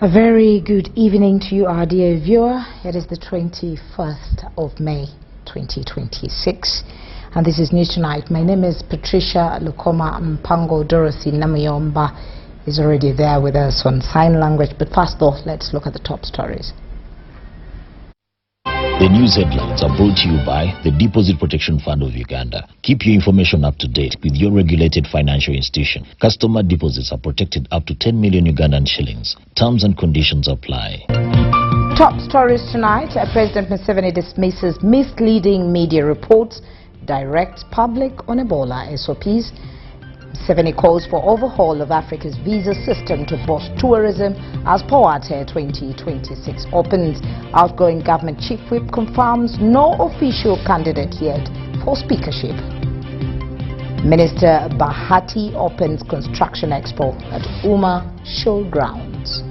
A very good evening to you, our dear viewer. It is the 21st of May 2026 and this is News Tonight. My name is Patricia Lukoma. Mpango Dorothy Namuyomba is already there with us on sign language, but first though, let's look at the top stories. The news headlines are brought to you by the Deposit Protection Fund of Uganda. Keep your information up to date with your regulated financial institution. Customer deposits are protected up to 10 million Ugandan shillings. Terms and conditions apply. Top stories tonight. President Museveni dismisses misleading media reports, directs public on Ebola SOPs. Museveni calls for overhaul of Africa's visa system to boost tourism as Poate 2026 opens. Outgoing government chief whip confirms no official candidate yet for speakership. Minister Bahati opens construction expo at Uma Showgrounds.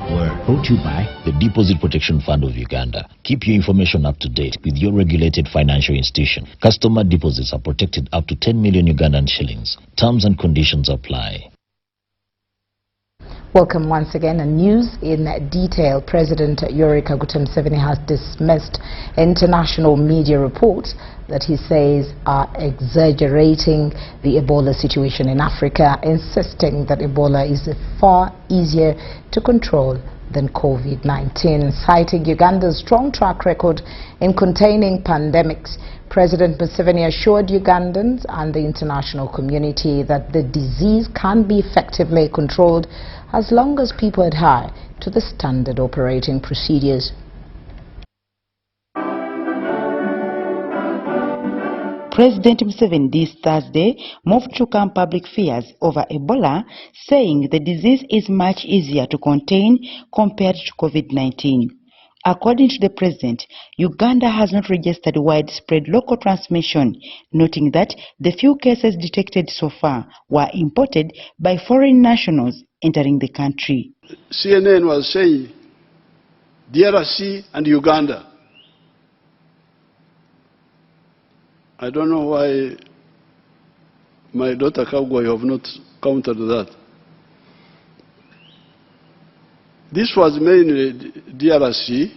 Were brought to you by the Deposit Protection Fund of Uganda. Keep your information up to date with your regulated financial institution. Customer deposits are protected up to 10 million Ugandan shillings. Terms and conditions apply. Welcome once again. And news in detail. President Yoweri Kaguta Museveni has dismissed international media reports that he says are exaggerating the Ebola situation in Africa, insisting that Ebola is far easier to control than COVID-19. Citing Uganda's strong track record in containing pandemics, President Museveni assured Ugandans and the international community that the disease can be effectively controlled as long as people adhere to the standard operating procedures. President Museveni this Thursday moved to calm public fears over Ebola, saying the disease is much easier to contain compared to COVID-19. According to the president, Uganda has not registered widespread local transmission, noting that the few cases detected so far were imported by foreign nationals entering the country. CNN was saying DRC and Uganda. I don't know why my daughter Kagwa have not countered that. This was mainly DRC.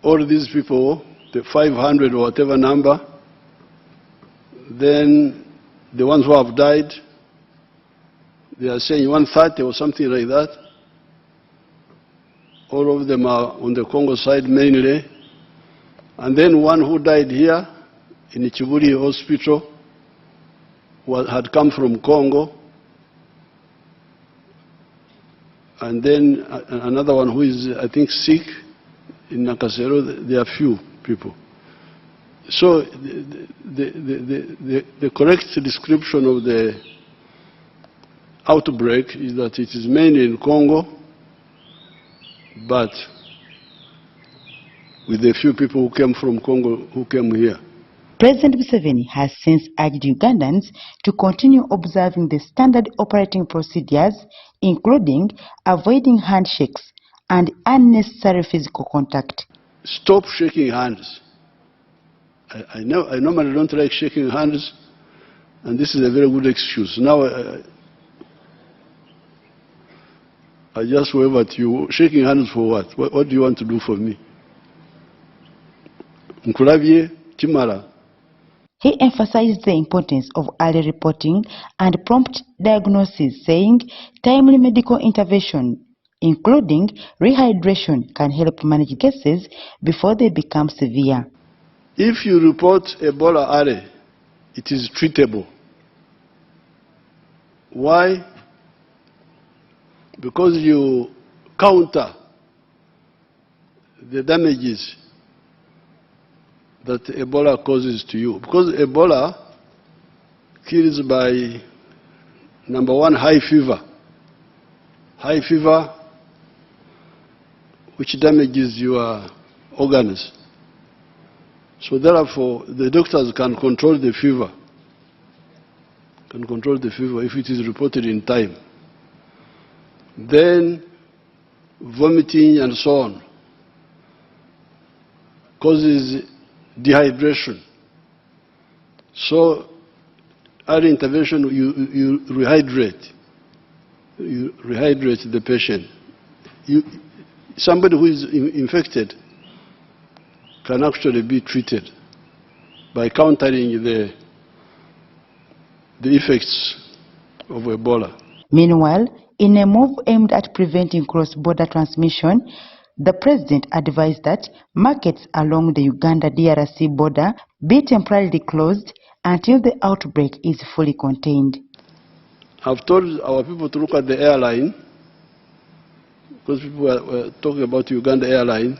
All these people, the 500 or whatever number, then the ones who have died, they are saying 130 or something like that. All of them are on the Congo side mainly. And then one who died here in the Chiburi hospital had come from Congo. And then another one who is, I think, sick in Nakasero. There are few people. So the correct description of the outbreak is that it is mainly in Congo, but with a few people who came from Congo who came here. President Museveni has since urged Ugandans to continue observing the standard operating procedures, including avoiding handshakes and unnecessary physical contact. Stop shaking hands. I normally don't like shaking hands, and this is a very good excuse. Now I just wave at you. Shaking hands for what? What do you want to do for me? He emphasized the importance of early reporting and prompt diagnosis, saying timely medical intervention, including rehydration, can help manage cases before they become severe. If you report Ebola early, it is treatable. Why? Because you counter the damages that Ebola causes to you. Because Ebola kills by, number one, high fever. High fever, which damages your organs. So therefore, the doctors can control the fever. Can control the fever if it is reported in time. Then vomiting and so on causes dehydration. So early intervention, you rehydrate. You rehydrate the patient. Somebody who is infected can actually be treated by countering the effects of Ebola. Meanwhile, in a move aimed at preventing cross-border transmission, the president advised that markets along the Uganda-DRC border be temporarily closed until the outbreak is fully contained. I've told our people to look at the airline, because people were talking about Uganda airline.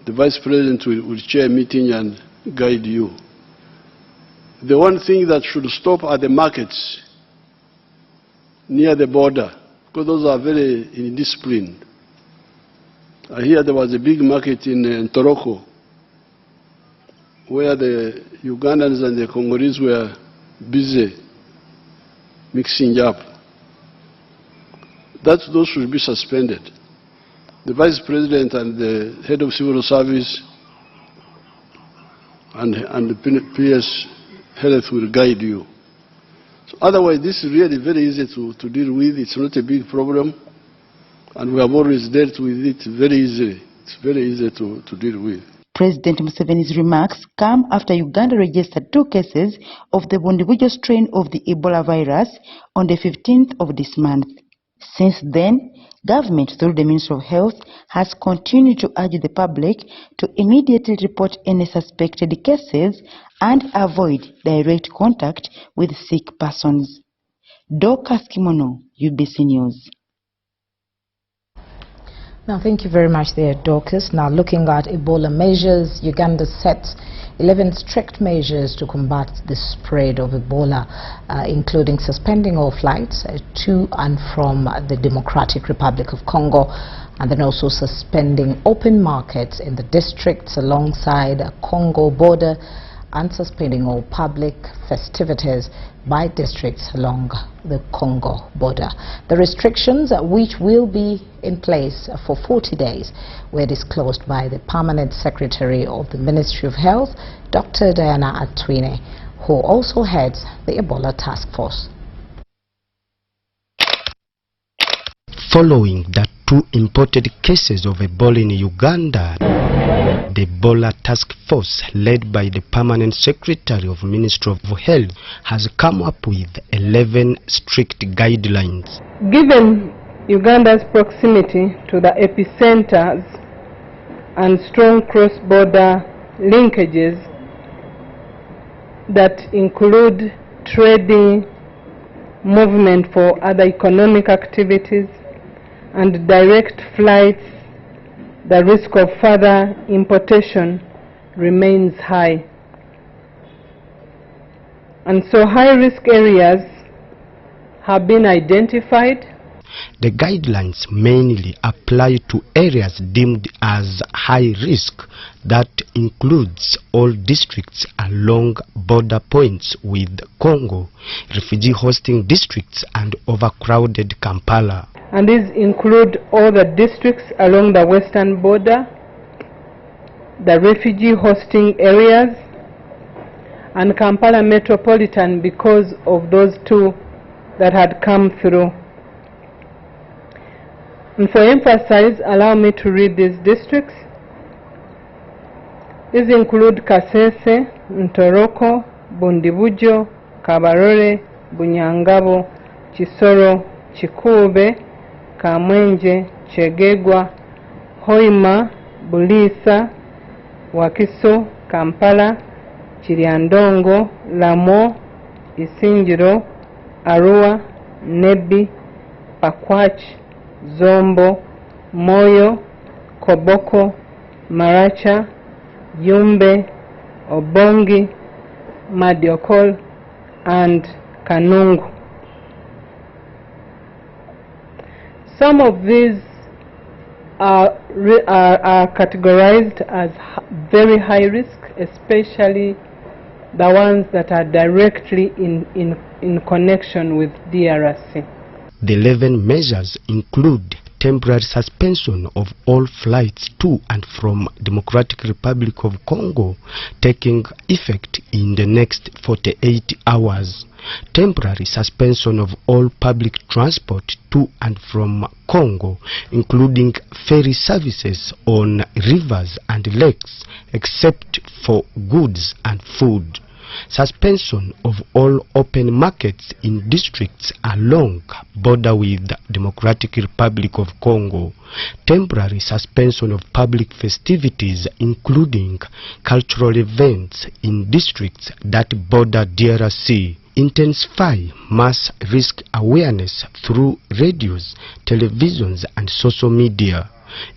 The vice president will chair a meeting and guide you. The one thing that should stop are the markets near the border, because those are very indisciplined. I hear there was a big market in Toroko, where the Ugandans and the Congolese were busy mixing up. Those should be suspended. The vice president and the head of civil service and the PS health will guide you. So otherwise, this is really very easy to deal with. It's not a big problem, and we have always dealt with it very easily. It's very easy to deal with. President Museveni's remarks come after Uganda registered 2 cases of the Bundibujo strain of the Ebola virus on the 15th of this month. Since then, government through the Ministry of Health has continued to urge the public to immediately report any suspected cases and avoid direct contact with sick persons. Dorcas Kimono, UBC News. Now, thank you very much there, Dorcas. Now, looking at Ebola measures, Uganda sets 11 strict measures to combat the spread of Ebola, including suspending all flights to and from the Democratic Republic of Congo, and then also suspending open markets in the districts alongside the Congo border, and suspending all public festivities by districts along the Congo border. The restrictions, which will be in place for 40 days, were disclosed by the Permanent Secretary of the Ministry of Health, Dr. Diana Atwine, who also heads the Ebola Task Force. Following the 2 imported cases of Ebola in Uganda, the Ebola Task Force, led by the Permanent Secretary of Ministry of Health, has come up with 11 strict guidelines. Given Uganda's proximity to the epicenters and strong cross-border linkages that include trading, movement for other economic activities, and direct flights, the risk of further importation remains high. And so high-risk areas have been identified. The guidelines mainly apply to areas deemed as high risk. That includes all districts along border points with Congo, refugee hosting districts, and overcrowded Kampala. And these include all the districts along the western border, the refugee hosting areas, and Kampala Metropolitan, because of those 2 that had come through. And for emphasis, allow me to read these districts. These include Kasese, Ntoroko, Bundibujo, Kabarore, Bunyangabo, Chisoro, Chikube, Kamwenje, Chegegwa, Hoima, Bulisa, Wakiso, Kampala, Chiriandongo, Lamo, Isinjiro, Arua, Nebi, Pakwach, Zombo, Moyo, Koboko, Maracha, Yumbe, Obongi, Madiokol, and Kanungu. Some of these are categorized as very high risk, especially the ones that are directly in connection with DRC. The 11 measures include temporary suspension of all flights to and from Democratic Republic of Congo taking effect in the next 48 hours. Temporary suspension of all public transport to and from Congo, including ferry services on rivers and lakes, except for goods and food. Suspension of all open markets in districts along border with Democratic Republic of Congo. Temporary suspension of public festivities, including cultural events in districts that border DRC. Intensify mass risk awareness through radios, televisions and social media.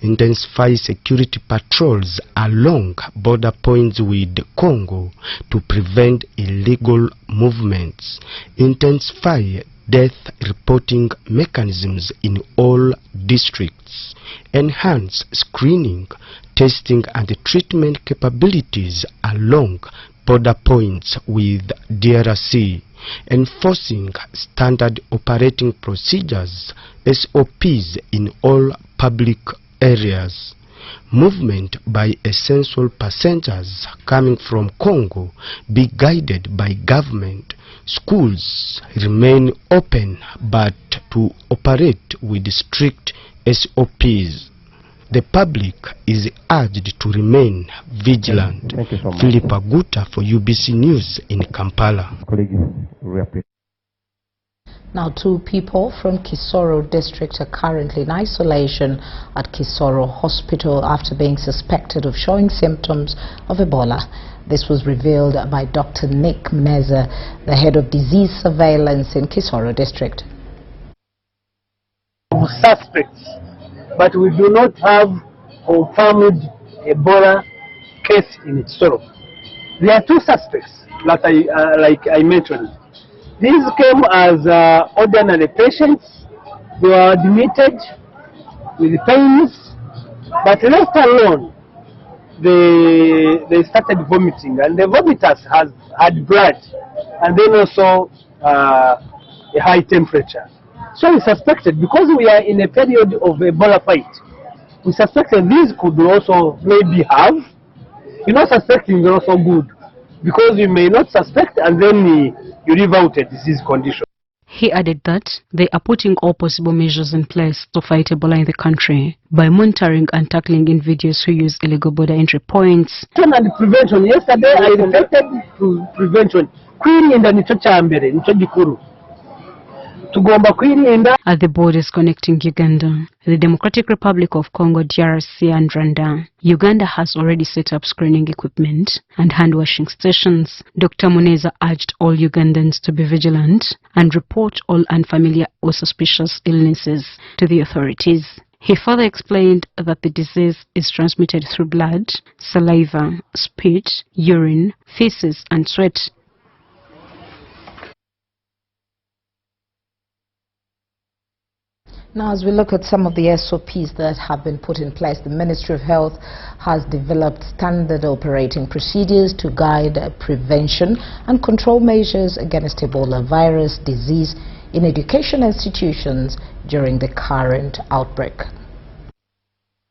Intensify security patrols along border points with Congo to prevent illegal movements. Intensify death reporting mechanisms in all districts. Enhance screening, testing and treatment capabilities along border points with DRC. Enforcing standard operating procedures, SOPs, in all public areas. Movement by essential passengers coming from Congo be guided by government. Schools remain open but to operate with strict SOPs. The public is urged to remain vigilant. Thank you so much. Philip Aguta for UBC News in Kampala. Now, 2 people from Kisoro district are currently in isolation at Kisoro Hospital after being suspected of showing symptoms of Ebola. This was revealed by Dr. Nick Mneza, the head of disease surveillance in Kisoro district. Suspects, but we do not have confirmed Ebola case in Kisoro. There are 2 suspects, like I mentioned. These came as ordinary patients. They were admitted with pains, but left alone, they started vomiting, and the vomiters had blood, and then also a high temperature. So we suspected, because we are in a period of Ebola fight, we suspected these could also maybe have. Suspecting is also good, because you may not suspect and then you leave out a disease condition. He added that they are putting all possible measures in place to fight Ebola in the country by monitoring and tackling individuals who use illegal border entry points. And prevention. Yesterday I reflected to prevention. At the borders connecting Uganda, the Democratic Republic of Congo, DRC and Rwanda, Uganda has already set up screening equipment and hand-washing stations. Dr. Muneza urged all Ugandans to be vigilant and report all unfamiliar or suspicious illnesses to the authorities. He further explained that the disease is transmitted through blood, saliva, spit, urine, feces and sweat. Now, as we look at some of the SOPs that have been put in place, the Ministry of Health has developed standard operating procedures to guide prevention and control measures against Ebola virus disease in education institutions during the current outbreak.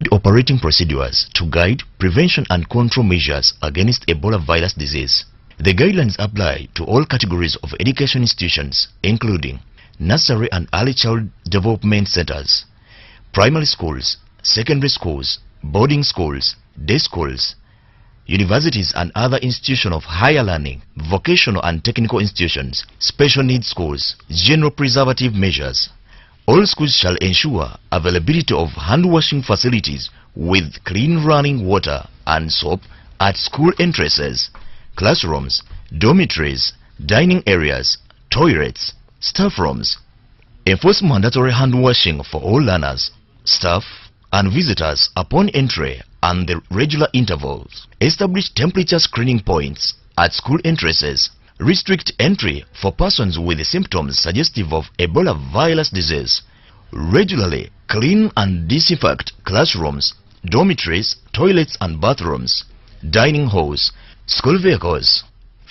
Operating procedures to guide prevention and control measures against Ebola virus disease. The guidelines apply to all categories of education institutions, including nursery and early child development centers, primary schools, secondary schools, boarding schools, day schools, universities and other institutions of higher learning, vocational and technical institutions, special needs schools, general preservative measures. All schools shall ensure availability of hand-washing facilities with clean running water and soap at school entrances, classrooms, dormitories, dining areas, toilets, staff rooms. Enforce mandatory hand washing for all learners, staff and visitors upon entry and the regular intervals. Establish temperature screening points at school entrances. Restrict entry for persons with symptoms suggestive of Ebola virus disease. Regularly clean and disinfect classrooms, dormitories, toilets and bathrooms, dining halls, school vehicles.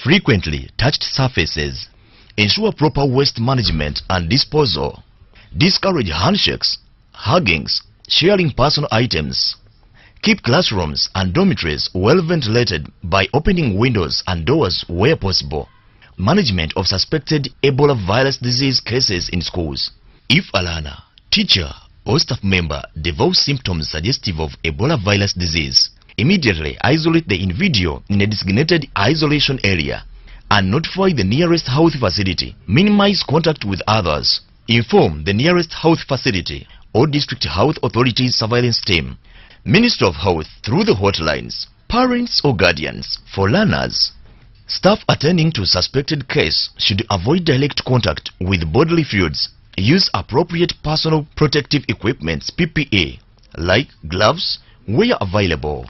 Frequently touched surfaces. Ensure proper waste management and disposal. Discourage handshakes, huggings, sharing personal items. Keep classrooms and dormitories well ventilated by opening windows and doors where possible. Management of suspected Ebola virus disease cases in schools. If a learner, teacher, or staff member develops symptoms suggestive of Ebola virus disease, immediately isolate the individual in a designated isolation area and notify the nearest health facility. Minimize contact with others. Inform the nearest health facility or district health authorities surveillance team, Ministry of Health through the hotlines, parents or guardians. For learners, staff attending to suspected case should avoid direct contact with bodily fluids. Use appropriate personal protective equipment PPE like gloves where available.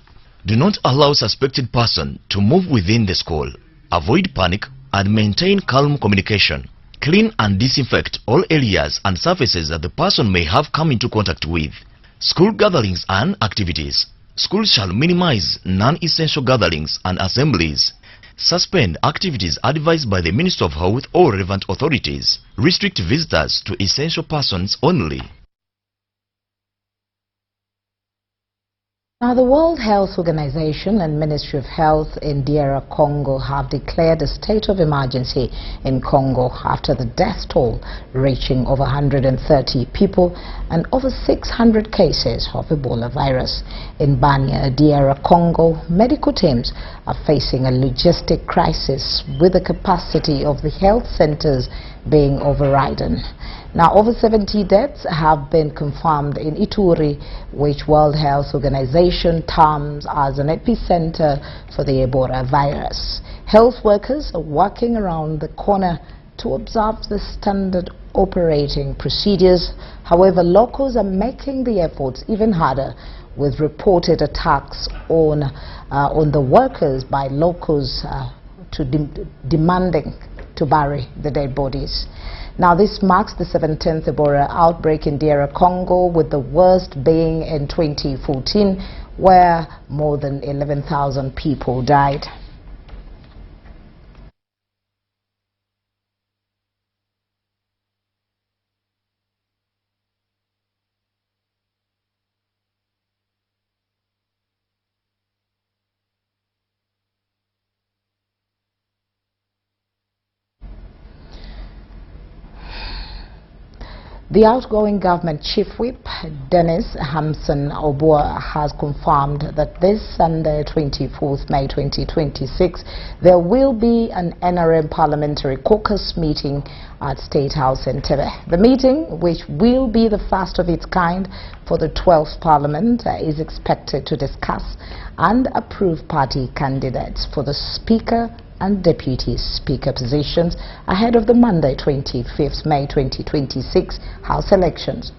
Do not allow suspected person to move within the school. Avoid panic and maintain calm communication. Clean and disinfect all areas and surfaces that the person may have come into contact with. School gatherings and activities. Schools shall minimize non-essential gatherings and assemblies. Suspend activities advised by the Ministry of Health or relevant authorities. Restrict visitors to essential persons only. Now, the World Health Organization and Ministry of Health in DR Congo have declared a state of emergency in Congo after the death toll reaching over 130 people and over 600 cases of Ebola virus. In Bania, DR Congo, medical teams are facing a logistic crisis with the capacity of the health centers being overridden. Now, over 70 deaths have been confirmed in Ituri, which World Health Organization terms as an epicenter for the Ebola virus. Health workers are working around the corner to observe the standard operating procedures. However, locals are making the efforts even harder with reported attacks on the workers by locals demanding to bury the dead bodies. Now, this marks the 17th Ebola outbreak in DR Congo, with the worst being in 2014, where more than 11,000 people died. The outgoing government chief whip, Dennis Hamson Obua, has confirmed that this Sunday, 24th May 2026, there will be an NRM parliamentary caucus meeting at State House in Entebbe. The meeting, which will be the first of its kind for the 12th Parliament, is expected to discuss and approve party candidates for the Speaker and Deputy Speaker positions ahead of the Monday, 25th May 2026 House elections.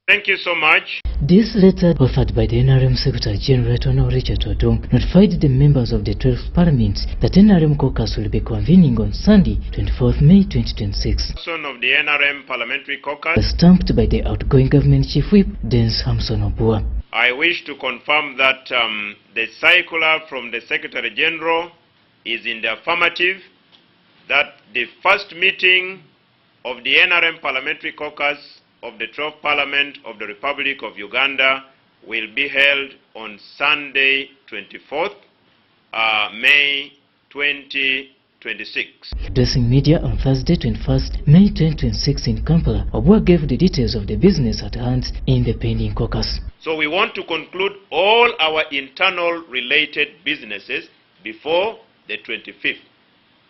Thank you so much. This letter, authored by the NRM Secretary General Tono Richard Odong, notified the members of the 12th Parliament that NRM caucus will be convening on Sunday, 24th May 2026. Son of the NRM Parliamentary Caucus, stamped by the outgoing government chief whip, Dennis Hamson Obua. I wish to confirm that the circular from the Secretary General is in the affirmative, that the first meeting of the NRM Parliamentary Caucus of the 12th Parliament of the Republic of Uganda will be held on Sunday, 24th May 2026. Addressing media on Thursday, 21st May 2026 in Kampala, Obua gave the details of the business at hand in the pending caucus. So we want to conclude all our internal related businesses before the 25th,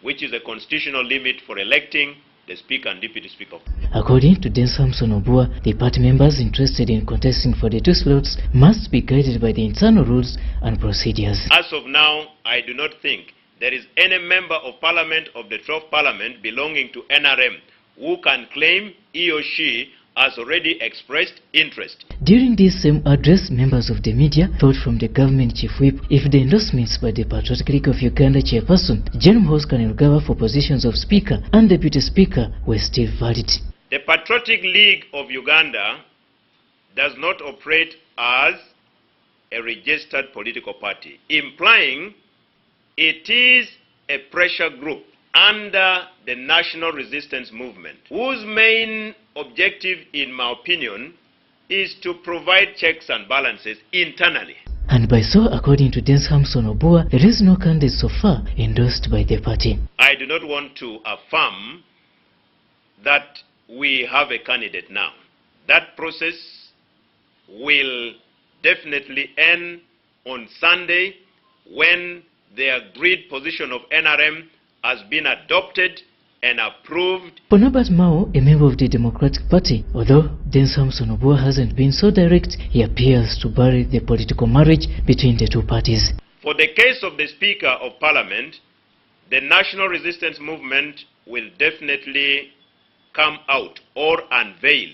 which is a constitutional limit for electing the Speaker and Deputy Speaker. According to Dennis Hamson Obua, the party members interested in contesting for the two slots must be guided by the internal rules and procedures. As of now, I do not think there is any member of Parliament of the 12th Parliament belonging to NRM who can claim he or she has already expressed interest. During this same address, members of the media thought from the government chief whip if the endorsements by the Patriotic League of Uganda chairperson, General Host Kanelugaba, for positions of Speaker and Deputy Speaker were still valid. The Patriotic League of Uganda does not operate as a registered political party, implying it is a pressure group under the national resistance movement, whose main objective, in my opinion, is to provide checks and balances internally. And by so, according to Dens Hamson Obua, there is no candidate so far endorsed by the party. I do not want to affirm that we have a candidate now. That process will definitely end on Sunday when the agreed position of NRM has been adopted and approved. For Norbert Mao, a member of the Democratic Party, although Dens Hamson Obua hasn't been so direct, he appears to bury the political marriage between the two parties. For the case of the Speaker of Parliament, the national resistance movement will definitely come out or unveil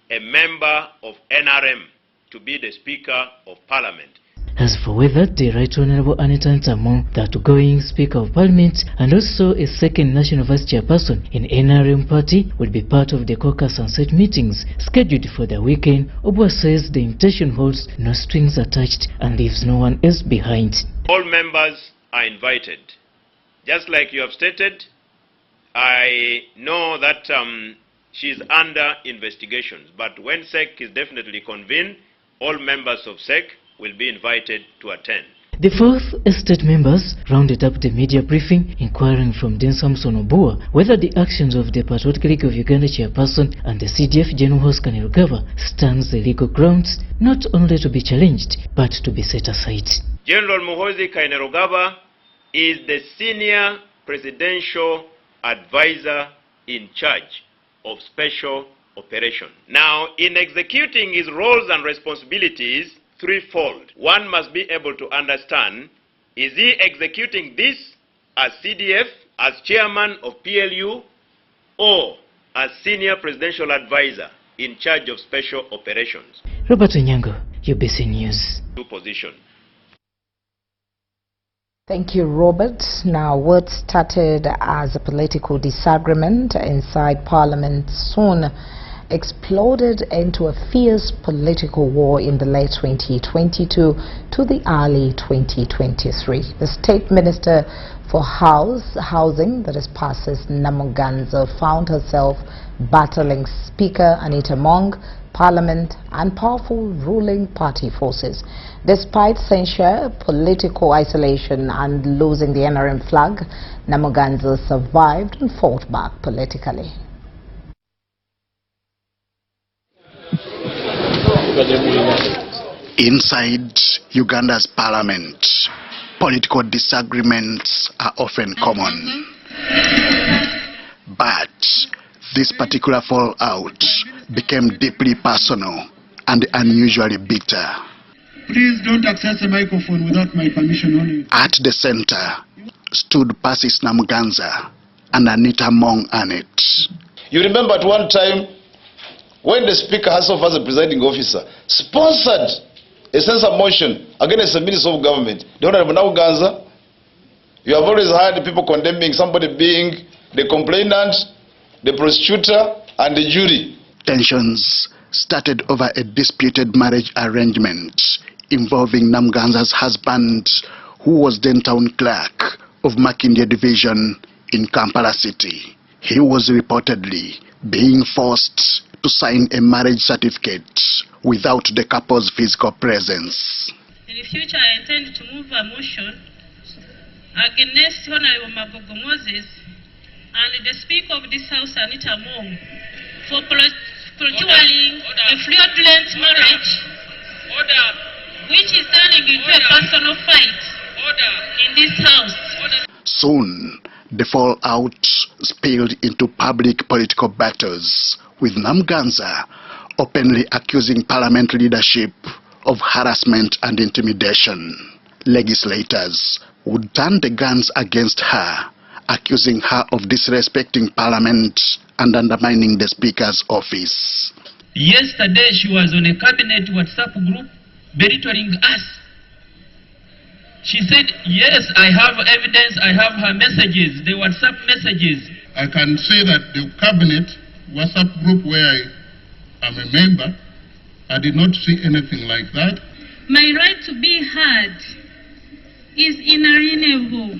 a member of NRM to be the Speaker of Parliament. As for whether the Right Honourable Anita Ntamong, the outgoing Speaker of Parliament and also a second National Vice Chairperson in NRM party, will be part of the caucus and set meetings scheduled for the weekend, Obua says the intention holds no strings attached and leaves no one else behind. All members are invited. Just like you have stated, I know that she is under investigations, but when SEC is definitely convened, all members of SEC will be invited to attend. The fourth estate members rounded up the media briefing, inquiring from Dens Hamson Obua whether the actions of the Patriotic League of Uganda chairperson and the CDF General Host Kainerugaba stands the legal grounds not only to be challenged, but to be set aside. General Muhoozi Kainerugaba is the senior presidential advisor in charge of special operations. Now, in executing his roles and responsibilities, threefold. One must be able to understand, is he executing this as CDF, as chairman of PLU, or as senior presidential advisor in charge of special operations? Robert Onyango, UBC News. Two positions. Thank you, Robert. Now, what started as a political disagreement inside Parliament soon exploded into a fierce political war in the late 2022 to the early 2023. The State Minister for Housing, that is Persis Namuganza, found herself battling Speaker Anita Mong, Parliament and powerful ruling party forces. Despite censure, political isolation and losing the NRM flag, Namuganza survived and fought back politically. Inside Uganda's parliament, political disagreements are often common. But this particular fallout became deeply personal and unusually bitter. Please don't access the microphone without my permission only. At the center stood Persis Namuganza and Anita Mong Anet. You remember at one time when the Speaker herself as a presiding officer sponsored a censor motion against the Minister of Government, the Honorable Namuganza, you have always heard people condemning somebody being the complainant, the prosecutor, and the jury. Tensions started over a disputed marriage arrangement involving Namuganza's husband, who was then town clerk of Makindye Division in Kampala City. He was reportedly being forced to sign a marriage certificate without the couple's physical presence. In the future, I intend to move a motion against Honorable Magogo Moses and the Speaker of this House, Anita Mong, for procuring a fraudulent marriage, which is turning into a personal fight in this House. Soon, the fallout spilled into public political battles, with Namuganza openly accusing parliament leadership of harassment and intimidation. Legislators would turn the guns against her, accusing her of disrespecting parliament and undermining the Speaker's office. Yesterday she was on a cabinet WhatsApp group belittling us. She said, yes, I have evidence, I have her messages, the WhatsApp messages. I can say that the cabinet WhatsApp group where I am a member, I did not see anything like that. My right to be heard is inalienable.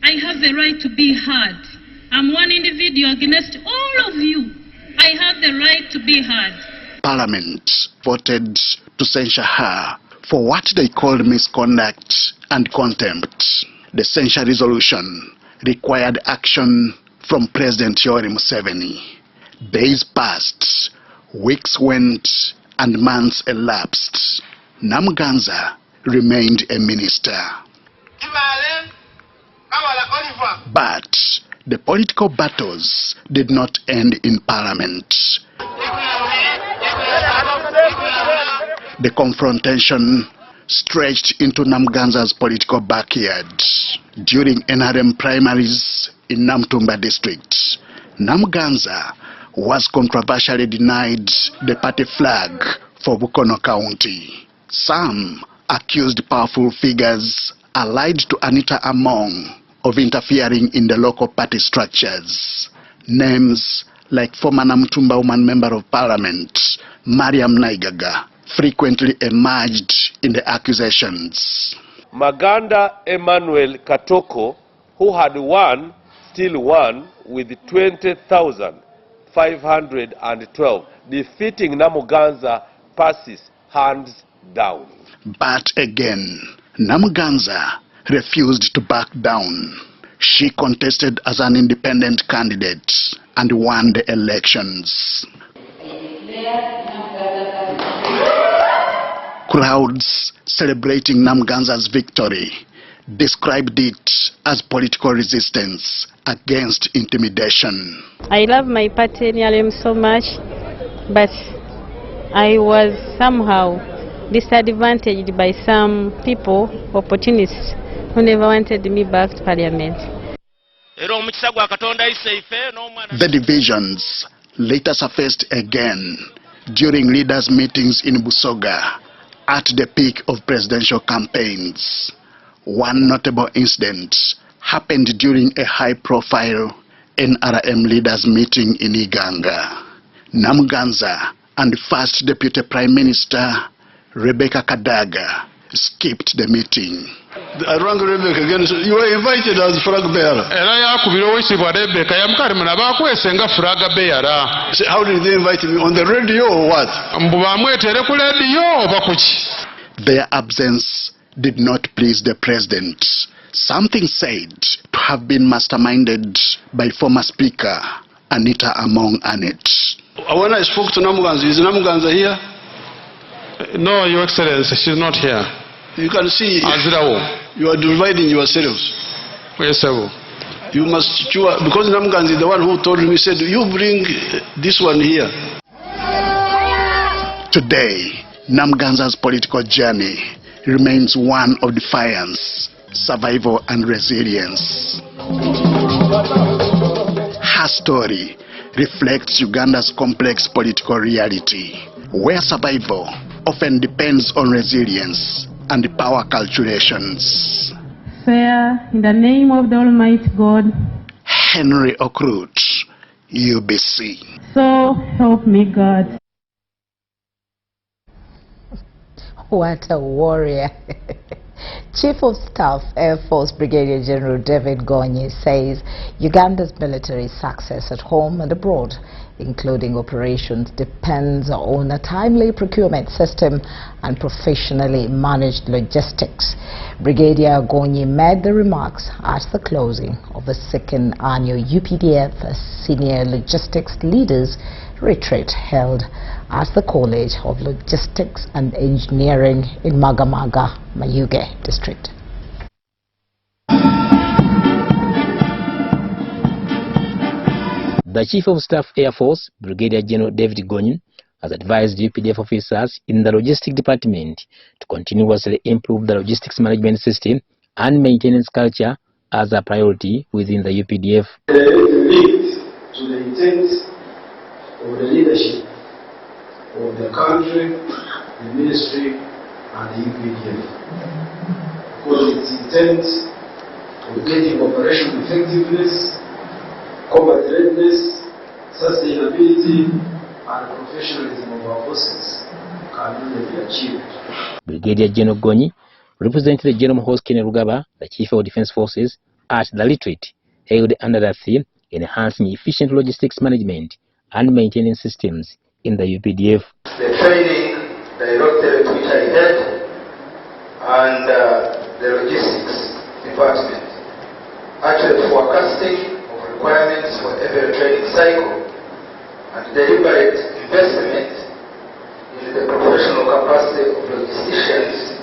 I have the right to be heard. I'm one individual against all of you. I have the right to be heard. Parliament voted to censure her for what they called misconduct and contempt. The censure resolution required action from President Yoweri Museveni. Days passed, weeks went, and months elapsed. Namuganza remained a minister. But the political battles did not end in Parliament. The confrontation stretched into Namuganza's political backyard. During NRM primaries in Namtumba district, Namuganza was controversially denied the party flag for Bukono County. Some accused powerful figures allied to Anita Among of interfering in the local party structures. Names like former Namtumba woman member of parliament, Mariam Naigaga, frequently emerged in the accusations. Maganda Emmanuel Katoko, who had won, still won with 20,512, defeating Namuganza passes hands down. But again, Namuganza refused to back down. She contested as an independent candidate and won the elections. Crowds celebrating Namuganza's victory described it as political resistance against intimidation. I love my party NRM so much, but I was somehow disadvantaged by some people, opportunists, who never wanted me back to Parliament. The divisions later surfaced again during leaders' meetings in Busoga at the peak of presidential campaigns. One notable incident happened during a high-profile NRM leaders' meeting in Iganga. Namuganza and First Deputy Prime Minister Rebecca Kadaga skipped the meeting. I rang Rebecca again. You were invited as flag bearer. How did they invite me? On the radio or what? Their absence did not please the president. Something said to have been masterminded by former Speaker Anita Among Anet. When I spoke to Namuganza, is Namuganza here? No, Your Excellency, she's not here. You can see you are dividing yourselves. Yes, sir. You must, because Namuganza is the one who told me, said, you bring this one here. Today, Namuganza's political journey remains one of defiance, survival and resilience. Her story reflects Uganda's complex political reality, where survival often depends on resilience and power calculations. Swear in the name of the Almighty God, Henry Okrut, UBC. So help me God. What a warrior. Chief of Staff Air Force Brigadier General David Gonyi says Uganda's military success at home and abroad, including operations, depends on a timely procurement system and professionally managed logistics. Brigadier Gonyi made the remarks at the closing of the second annual UPDF Senior Logistics Leaders Retreat held at the College of Logistics and Engineering in Magamaga, Mayuge District. The Chief of Staff Air Force, Brigadier General David Gonyi, has advised UPDF officers in the Logistics Department to continuously improve the logistics management system and maintenance culture as a priority within the UPDF. Linked to the intent of the leadership of the country, the ministry, and the UPDF. Because its intent of getting operational effectiveness, combat readiness, sustainability, and professionalism of our forces can only be achieved. Brigadier General Gonyi represented the General Host Ken Rugaba, the Chief of Defense Forces, urged the literate, held under the theme enhancing efficient logistics management and maintaining systems in the UPDF. The training directorate which I had and the logistics department actually forecasting of requirements for every training cycle and deliberate investment in the professional capacity of logisticians.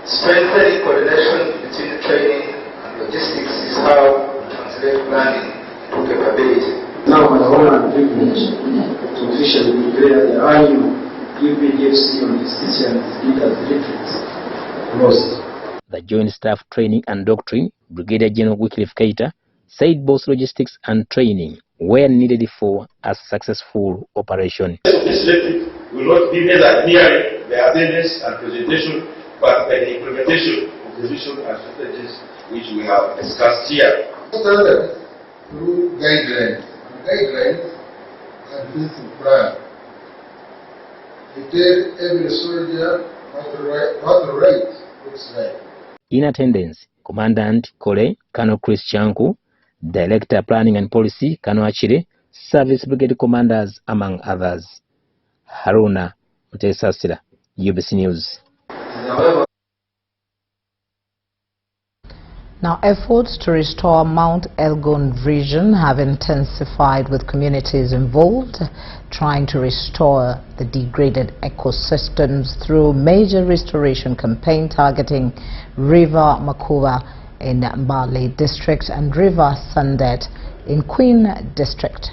Strengthening coordination between training and logistics is how we translate planning into capability. Now I want a privilege to officially declare the annual UPDFC on logisticians leaders retreats closed. The Joint Staff Training and Doctrine, Brigadier General Wycliffe Keita, said both logistics and training were needed for a successful operation. So this retreat will not be measured merely by attendance and presentation, but by the implementation of the vision and strategies which we have discussed here. Standard through guidelines. Guidelines are basic plan. They tell every soldier what the right looks like. In attendance, Commandant Kole, Colonel Chris Chanku, Director Planning and Policy, Colonel Achire, Service Brigade Commanders, among others. Haruna Mutesasira, UBC News. Now, efforts to restore Mount Elgon region have intensified with communities involved, trying to restore the degraded ecosystems through major restoration campaign targeting River Makuba in Mbale district and River Sandet in Queen district.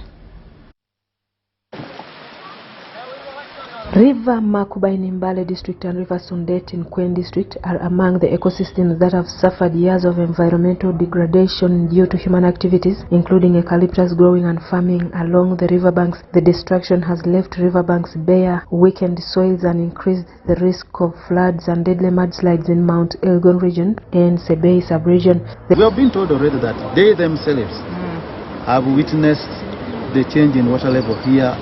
River Makuba in Mbale district and River Sandet in Queen district are among the ecosystems that have suffered years of environmental degradation due to human activities, including eucalyptus growing and farming along the riverbanks. The destruction has left riverbanks bare, weakened soils and increased the risk of floods and deadly mudslides in Mount Elgon region and Sebei sub-region. We have been told already that they themselves have witnessed the change in water level here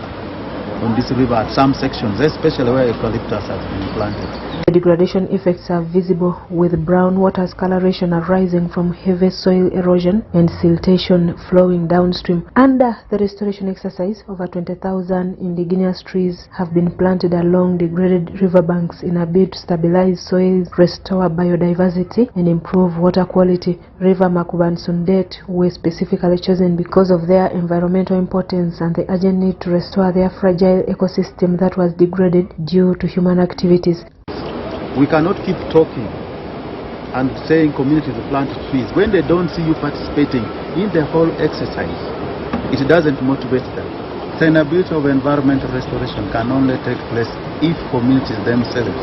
on this river at some sections, especially where eucalyptus has been planted. The degradation effects are visible, with brown water scaleration arising from heavy soil erosion and siltation flowing downstream. Under the restoration exercise, over 20,000 indigenous trees have been planted along degraded riverbanks in a bid to stabilize soils, restore biodiversity and improve water quality. River Makuba and Sandet were specifically chosen because of their environmental importance and the urgent need to restore their fragile ecosystem that was degraded due to human activities. We cannot keep talking and saying community to plant trees when they don't see you participating in the whole exercise. It doesn't motivate them. Sustainability of environmental restoration can only take place if communities themselves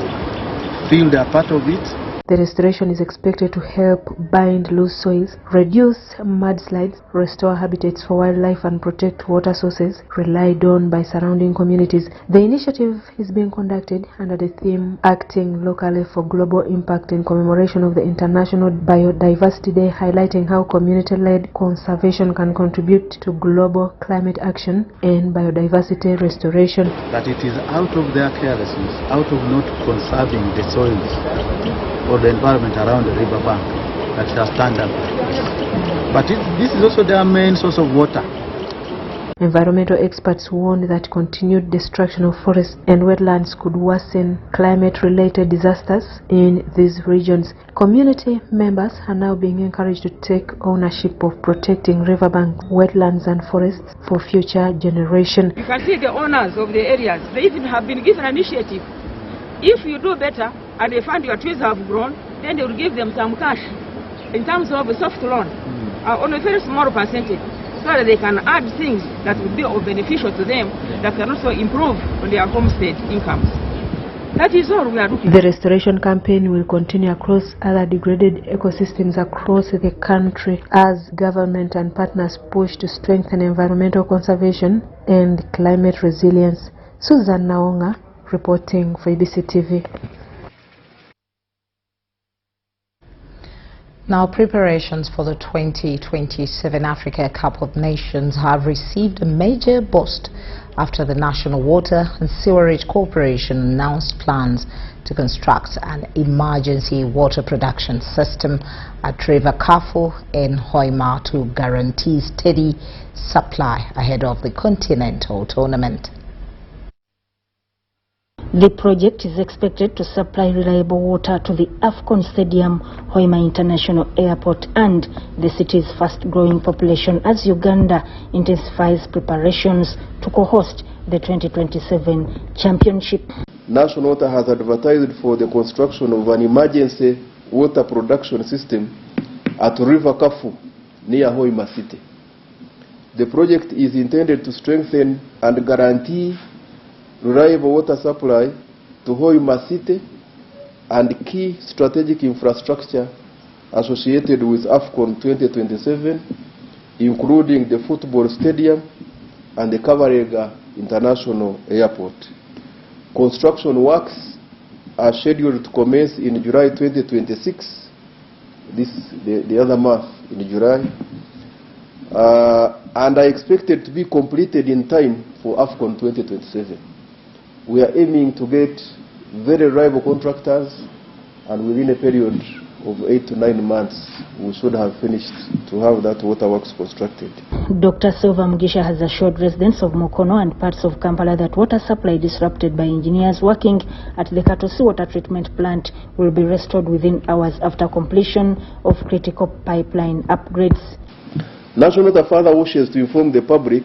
feel they are part of it. The restoration is expected to help bind loose soils, reduce mudslides, restore habitats for wildlife and protect water sources relied on by surrounding communities. The initiative is being conducted under the theme Acting Locally for Global Impact in commemoration of the International Biodiversity Day, highlighting how community-led conservation can contribute to global climate action and biodiversity restoration. That it is out of their carelessness, out of not conserving the soils or the environment around the riverbank that has turned up. But this is also their main source of water. Environmental experts warned that continued destruction of forests and wetlands could worsen climate-related disasters in these regions. Community members are now being encouraged to take ownership of protecting riverbank, wetlands and forests for future generations. You can see the owners of the areas, they even have been given an initiative. If you do better and they find your trees have grown, then they will give them some cash in terms of a soft loan on a very small percentage, so that they can add things that will be of beneficial to them, that can also improve on their homestead incomes. That is all we are looking for. The restoration campaign will continue across other degraded ecosystems across the country as government and partners push to strengthen environmental conservation and climate resilience. Susan Naonga reporting for ABC TV. Now, preparations for the 2027 Africa Cup of Nations have received a major boost after the National Water and Sewerage Corporation announced plans to construct an emergency water production system at River Kafu in Hoima to guarantee steady supply ahead of the continental tournament. The project is expected to supply reliable water to the AFCON Stadium, Hoima International Airport and the city's fast-growing population as Uganda intensifies preparations to co-host the 2027 championship. National Water has advertised for the construction of an emergency water production system at River Kafu near Hoima City. The project is intended to strengthen and guarantee reliable water supply to Hoima City and key strategic infrastructure associated with AFCON 2027, including the football stadium and the Kabarega International Airport. Construction works are scheduled to commence in July 2026, the other month in July, and are expected to be completed in time for AFCON 2027. We are aiming to get very reliable contractors, and within a period of 8 to 9 months, we should have finished to have that waterworks constructed. Dr. Silva Mugisha has assured residents of Mukono and parts of Kampala that water supply disrupted by engineers working at the Katosi water treatment plant will be restored within hours after completion of critical pipeline upgrades. National Water further wishes to inform the public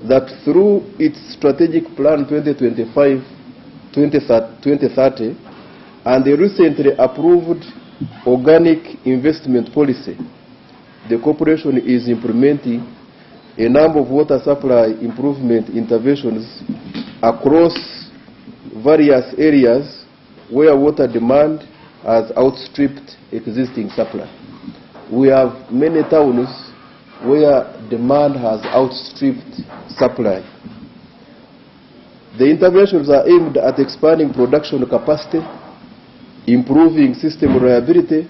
that through its strategic plan 2025-2030 and the recently approved organic investment policy, the corporation is implementing a number of water supply improvement interventions across various areas where water demand has outstripped existing supply. We have many towns where demand has outstripped supply. The interventions are aimed at expanding production capacity, improving system reliability,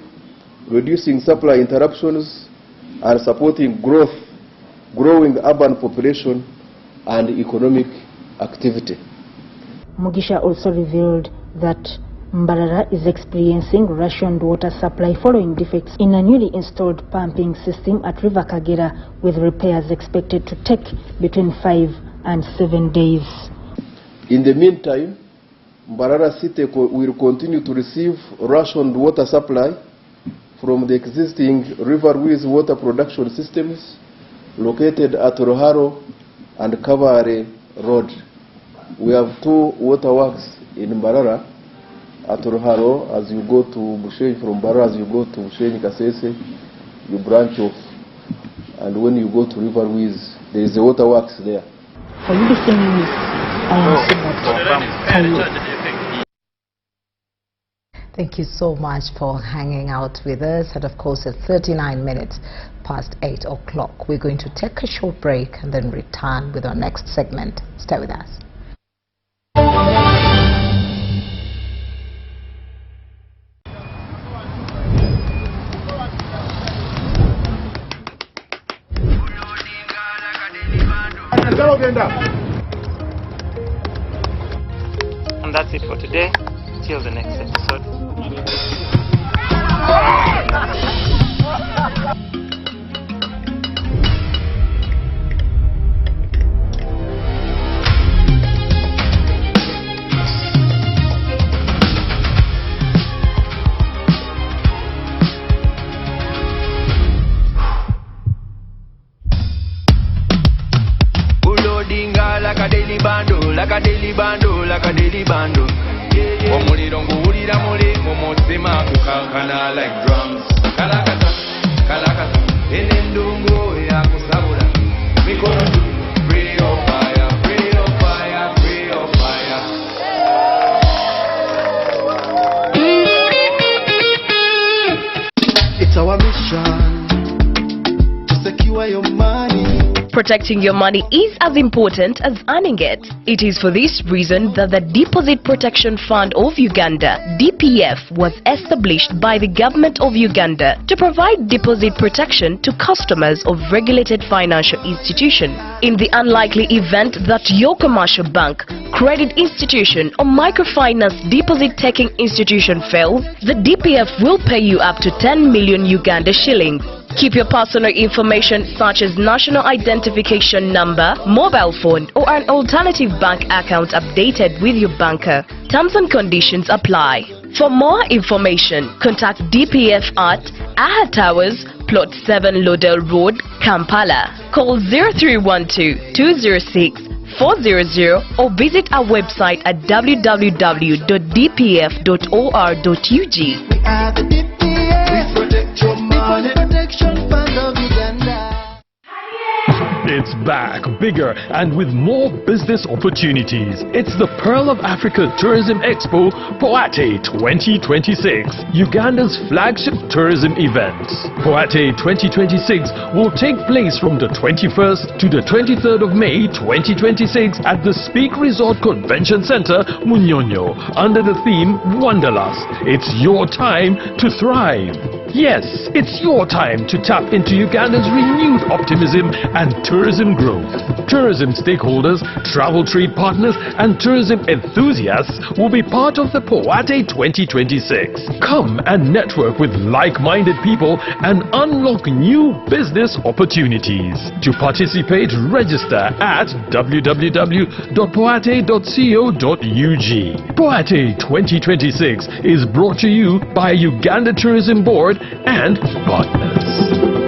reducing supply interruptions, and supporting growing urban population and economic activity. Mugisha also revealed that Mbarara is experiencing rationed water supply following defects in a newly installed pumping system at River Kagera, with repairs expected to take between 5 and 7 days. In the meantime, Mbarara City will continue to receive rationed water supply from the existing riverways water production systems located at Roharo and Kavare Road. We have 2 waterworks in Mbarara. At Roharo, as you go to Bushenyi, from Mbarara, as you go to Bushenyi Kasese, you branch off, and when you go to riverways, there is a waterworks there. For UBC News, I am Thank you so much for hanging out with us. And of course, at 39 minutes past 8 o'clock, we're going to take a short break and then return with our next segment. Stay with us. And that's it for today. Till the next episode. Like a daily bando, like a daily bando, like a daily bando. Omuliro nguwulira muli mumutima kukankana like drums. Kalakata, kalakata, enendungu yakusabula. Mikono tu, free your fire, free your fire, free your fire. It's our mission to secure your money. Protecting your money is as important as earning it. It is for this reason that the Deposit Protection Fund of Uganda, DPF, was established by the government of Uganda to provide deposit protection to customers of regulated financial institutions. In the unlikely event that your commercial bank, credit institution or microfinance deposit-taking institution fails, the DPF will pay you up to 10 million Uganda shillings. Keep your personal information such as national identification number, mobile phone or an alternative bank account updated with your banker. Terms and conditions apply. For more information, contact DPF at Aha Towers, Plot 7 Lodell Road, Kampala. Call 0312 206 400 or visit our website at www.dpf.or.ug. It's back, bigger and with more business opportunities. It's the Pearl of Africa Tourism Expo Poate 2026, Uganda's flagship tourism event. Poate 2026 will take place from the 21st to the 23rd of May 2026 at the Speak Resort Convention Center, Munyonyo, under the theme Wanderlust. It's your time to thrive. Yes, it's your time to tap into Uganda's renewed optimism and tourism growth. Tourism stakeholders, travel trade partners and tourism enthusiasts will be part of the Poate 2026. Come and network with like-minded people and unlock new business opportunities. To participate, register at www.poate.co.ug. Poate 2026 is brought to you by Uganda Tourism Board and partners.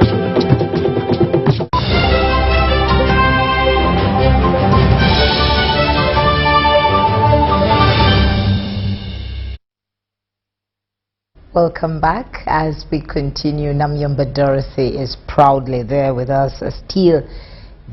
Welcome back as we continue. Namyamba Dorothy is proudly there with us, still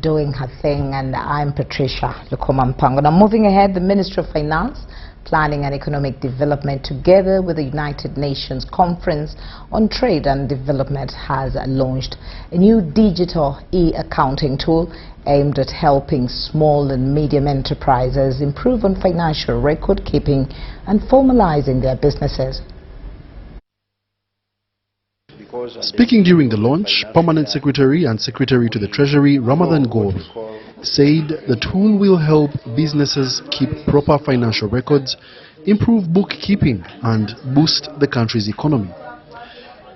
doing her thing, and I'm Patricia Lukoma. Now moving ahead, the Ministry of Finance, Planning and Economic Development, together with the United Nations Conference on Trade and Development, has launched a new digital e-accounting tool aimed at helping small and medium enterprises improve on financial record keeping and formalizing their businesses. Speaking during the launch, Permanent Secretary and Secretary to the Treasury Ramadan Gob said the tool will help businesses keep proper financial records, improve bookkeeping and boost the country's economy.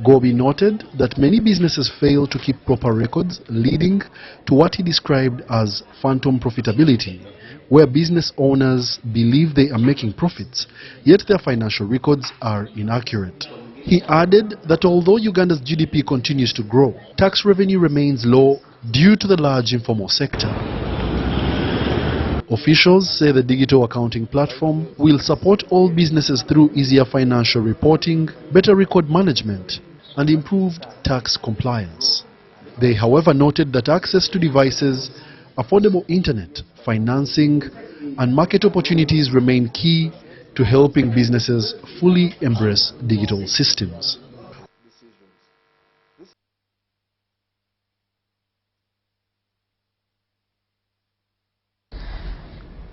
Gobi noted that many businesses fail to keep proper records, leading to what he described as phantom profitability, where business owners believe they are making profits, yet their financial records are inaccurate. He added that although Uganda's GDP continues to grow, tax revenue remains low due to the large informal sector. Officials say the digital accounting platform will support all businesses through easier financial reporting, better record management, and improved tax compliance. They, however, noted that access to devices, affordable internet, financing, and market opportunities remain key to helping businesses fully embrace digital systems.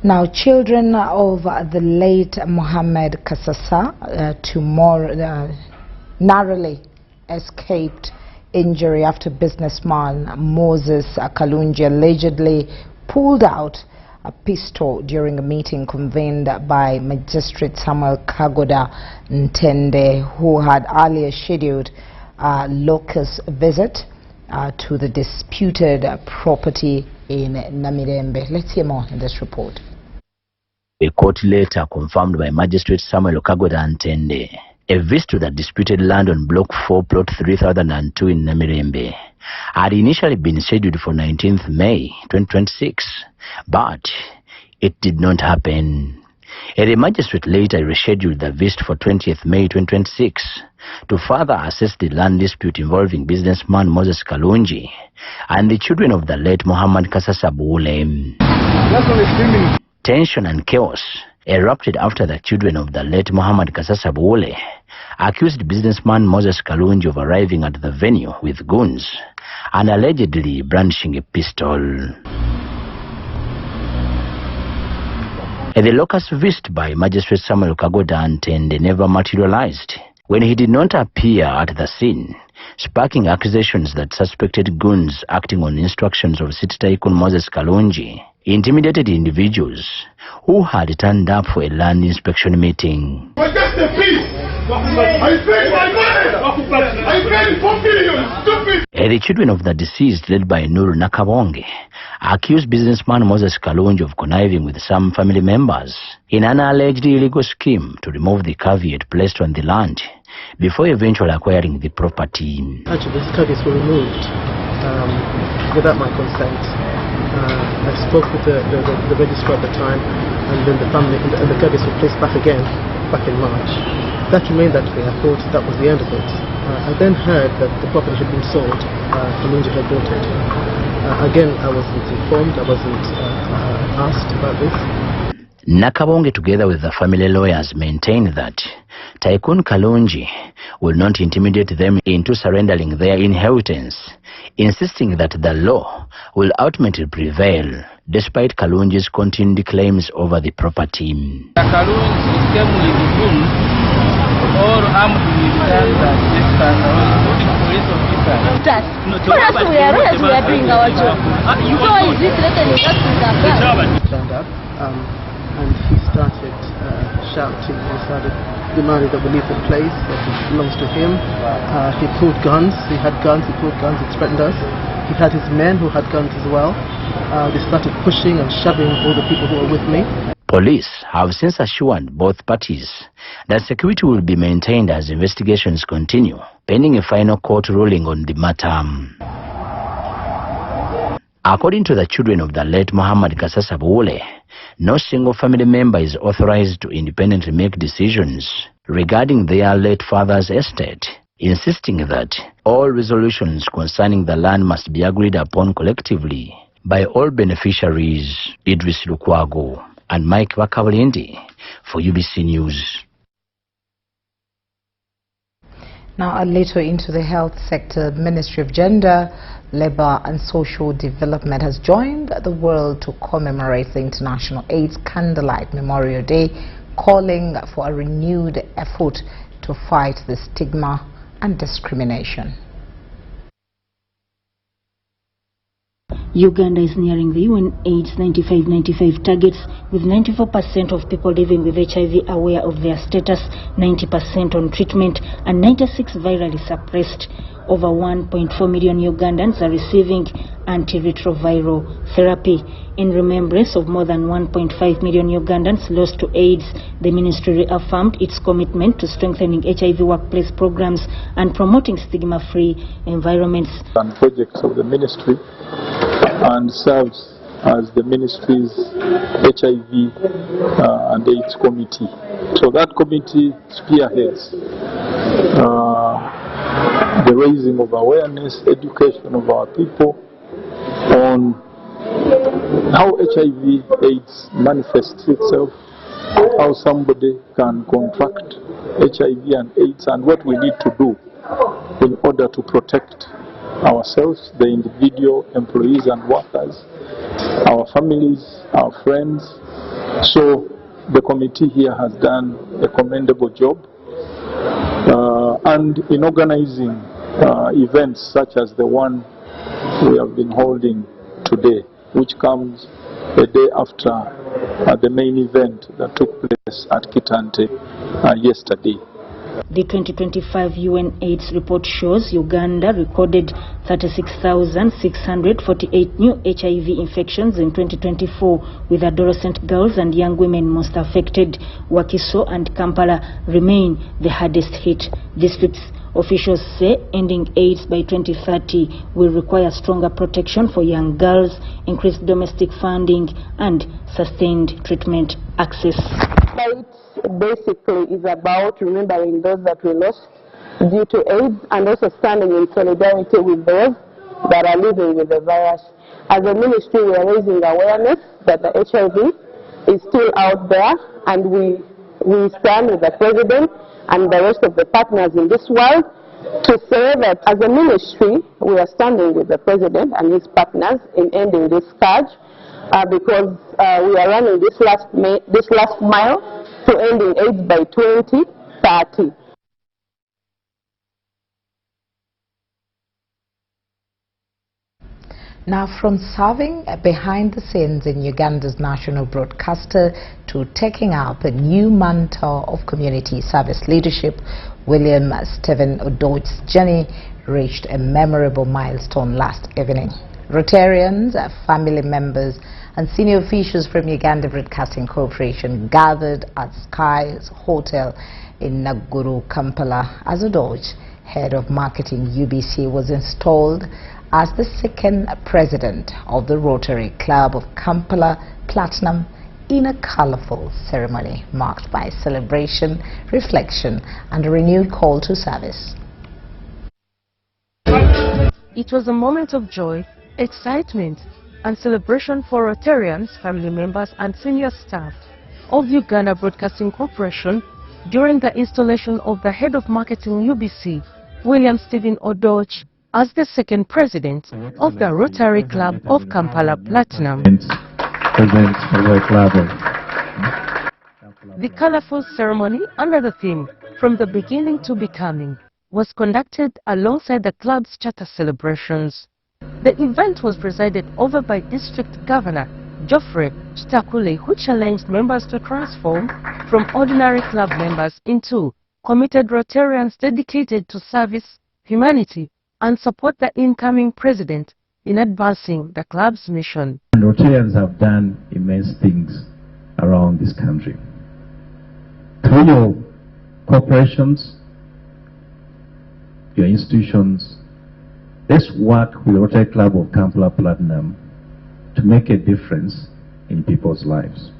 Now, children of the late Mohammed Kasasa narrowly escaped injury after businessman Moses Kalunji allegedly pulled out a pistol during a meeting convened by Magistrate Samuel Kagoda Ntende, who had earlier scheduled a locus visit to the disputed property in Namirembe. Let's hear more in this report. A court later confirmed by Magistrate Samuel Kagoda Ntende a visit to the disputed land on Block 4, Plot 3002 in Namirembe had initially been scheduled for 19th May 2026, but it did not happen. The magistrate later rescheduled the visit for 20th May 2026 to further assess the land dispute involving businessman Moses Kalunji and the children of the late Muhammad Kasasa Buule. Tension and chaos erupted after the children of the late Muhammad Kasasa Buule accused businessman Moses Kalungi of arriving at the venue with guns and allegedly brandishing a pistol. The locus visit by Magistrate Samuel Kagoda Antende never materialized when he did not appear at the scene, sparking accusations that suspected goons acting on instructions of City Tycoon Moses Kalungi intimidated individuals who had turned up for a land inspection meeting. But that's the peace! I paid my money! I paid 4 million, stupid! The children of the deceased, led by Nur Nakabonge, accused businessman Moses Kalungi of conniving with some family members in an alleged illegal scheme to remove the caveat placed on the land before eventually acquiring the property. Actually, these caveats were removed without my consent. I spoke with the registrar at the time, and then the family and the caveats were placed back again, back in March. That remained that way. I thought that was the end of it. I then heard that the property had been sold. Kalungi had bought it. Again, I wasn't informed. I wasn't asked about this. Nakabonge, together with the family lawyers, maintained that Tycoon Kalungi will not intimidate them into surrendering their inheritance, insisting that the law will ultimately prevail, despite Kalungi's continued claims over the property. Kalungi came with the goons, all armed with guns and pistols, including police officers. For us, we are doing our job. So is this threatening us with our gun? And he started shouting. He started demanding that we leave the place, that it belongs to him. He pulled guns. He had guns. He pulled guns. He threatened us. He had his men who had guns as well. They started pushing and shoving all the people who were with me. Police have since assured both parties that security will be maintained as investigations continue, pending a final court ruling on the matter. According to the children of the late Muhammad Kasasa Buule, no single family member is authorized to independently make decisions regarding their late father's estate, insisting that all resolutions concerning the land must be agreed upon collectively by all beneficiaries. Idris Lukwago and Mike Wakawalindi for UBC News. Now a little into the health sector. Ministry of Gender, Labour and Social Development has joined the world to commemorate the International AIDS Candlelight Memorial Day, calling for a renewed effort to fight the stigma and discrimination. Uganda is nearing the UN AIDS 95-95 targets, with 94% of people living with HIV aware of their status, 90% on treatment, and 96% virally suppressed. Over 1.4 million Ugandans are receiving antiretroviral therapy. In remembrance of more than 1.5 million Ugandans lost to AIDS, the ministry reaffirmed its commitment to strengthening HIV workplace programs and promoting stigma-free environments. And projects of the ministry, and serves as the ministry's HIV and AIDS committee. So that committee spearheads the raising of awareness, education of our people on how HIV/AIDS manifests itself, how somebody can contract HIV and AIDS, and what we need to do in order to protect ourselves, the individual employees and workers, our families, our friends. So the committee here has done a commendable job, and in organizing events such as the one we have been holding today, which comes a day after the main event that took place at Kitante yesterday. The 2025 UN AIDS report shows Uganda recorded 36,648 new HIV infections in 2024, with adolescent girls and young women most affected. Wakiso and Kampala remain the hardest hit districts. Officials say ending AIDS by 2030 will require stronger protection for young girls, increased domestic funding, and sustained treatment access. Basically is about remembering those that we lost due to AIDS, and also standing in solidarity with those that are living with the virus. As a ministry, we are raising awareness that the HIV is still out there, and we stand with the President and the rest of the partners in this world to say that as a ministry, we are standing with the President and his partners in ending this scourge because we are running this last mile to ending AIDS by 2030. Now, from serving behind the scenes in Uganda's national broadcaster to taking up a new mantle of community service leadership, William Stephen Odoch's journey reached a memorable milestone last evening. Rotarians, family members and senior officials from Uganda Broadcasting Corporation gathered at Sky's Hotel in Naguru, Kampala, as Odoch, head of marketing UBC, was installed as the second president of the Rotary Club of Kampala Platinum in a colorful ceremony marked by celebration, reflection and a renewed call to service. It was a moment of joy, excitement and celebration for Rotarians, family members and senior staff of Uganda Broadcasting Corporation during the installation of the head of marketing UBC, William Stephen Odoch, as the second president of the Rotary Club of Kampala Platinum. The colorful ceremony under the theme "From the Beginning to Becoming" was conducted alongside the club's charter celebrations. The event was presided over by District Governor Geoffrey Chitakule, who challenged members to transform from ordinary club members into committed Rotarians dedicated to service, humanity, and support the incoming president in advancing the club's mission. And Rotarians have done immense things around this country. Through your corporations, your institutions, let's work with Rotary Club of Kampala Platinum to make a difference in people's lives.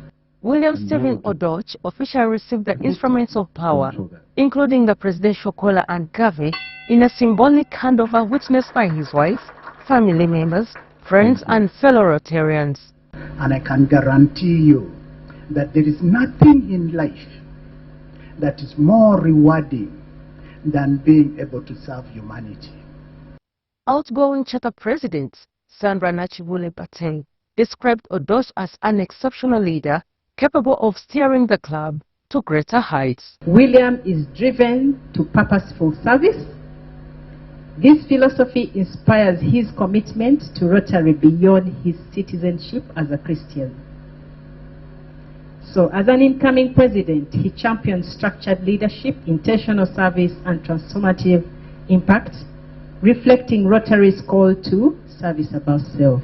William Stephen Odoch officially received the instruments of power, including the presidential collar and gave, in a symbolic handover witnessed by his wife, family members, friends and fellow Rotarians. And I can guarantee you that there is nothing in life that is more rewarding than being able to serve humanity. Outgoing charter president Sandra Nachibule Patel described Odoch as an exceptional leader capable of steering the club to greater heights. William is driven to purposeful service. This philosophy inspires his commitment to Rotary beyond his citizenship as a Christian. So as an incoming president, he champions structured leadership, intentional service and transformative impact, reflecting Rotary's call to service above self.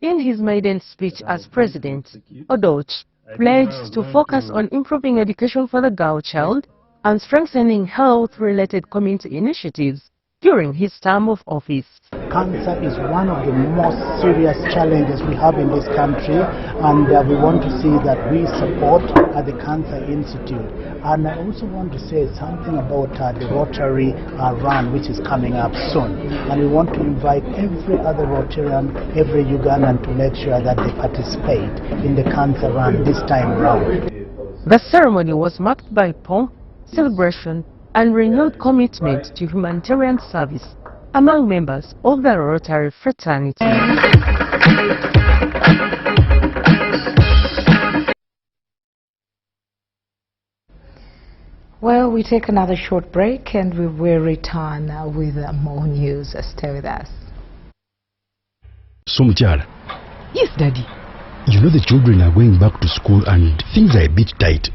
In his maiden speech as president, Odoch pledged to focus on improving education for the girl child and strengthening health-related community initiatives during his term of office. Cancer is one of the most serious challenges we have in this country, and we want to see that we support the Cancer Institute. And I also want to say something about the Rotary run, which is coming up soon. And we want to invite every other Rotarian, every Ugandan to make sure that they participate in the Cancer run this time round. The ceremony was marked by pomp, celebration, and renewed commitment to humanitarian service among members of the Rotary fraternity. Well, we take another short break and we will return with more news. Stay with us. So, Muchara. Yes, Daddy. You know the children are going back to school and things are a bit tight.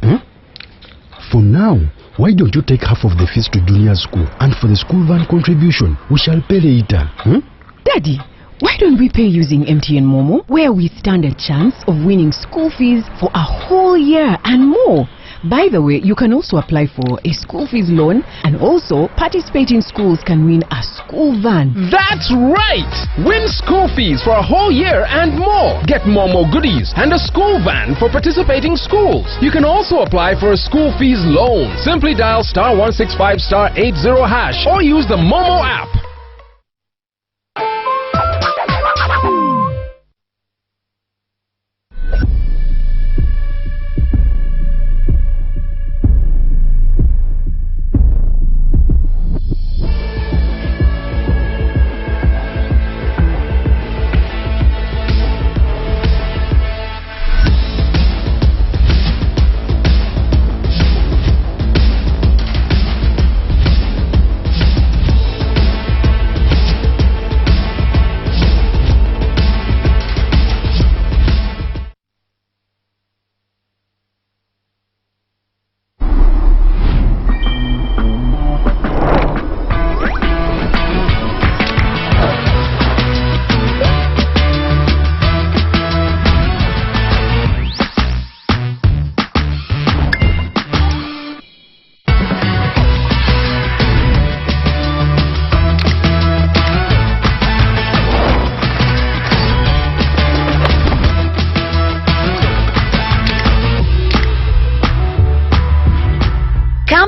For now, why don't you take half of the fees to junior school, and for the school van contribution, we shall pay later. Daddy, why don't we pay using MTN Momo, where we stand a chance of winning school fees for a whole year and more? By the way, you can also apply for a school fees loan, and also participating schools can win a school van. That's right! Win school fees for a whole year and more. Get Momo goodies and a school van for participating schools. You can also apply for a school fees loan. Simply dial *165*80# or use the Momo app.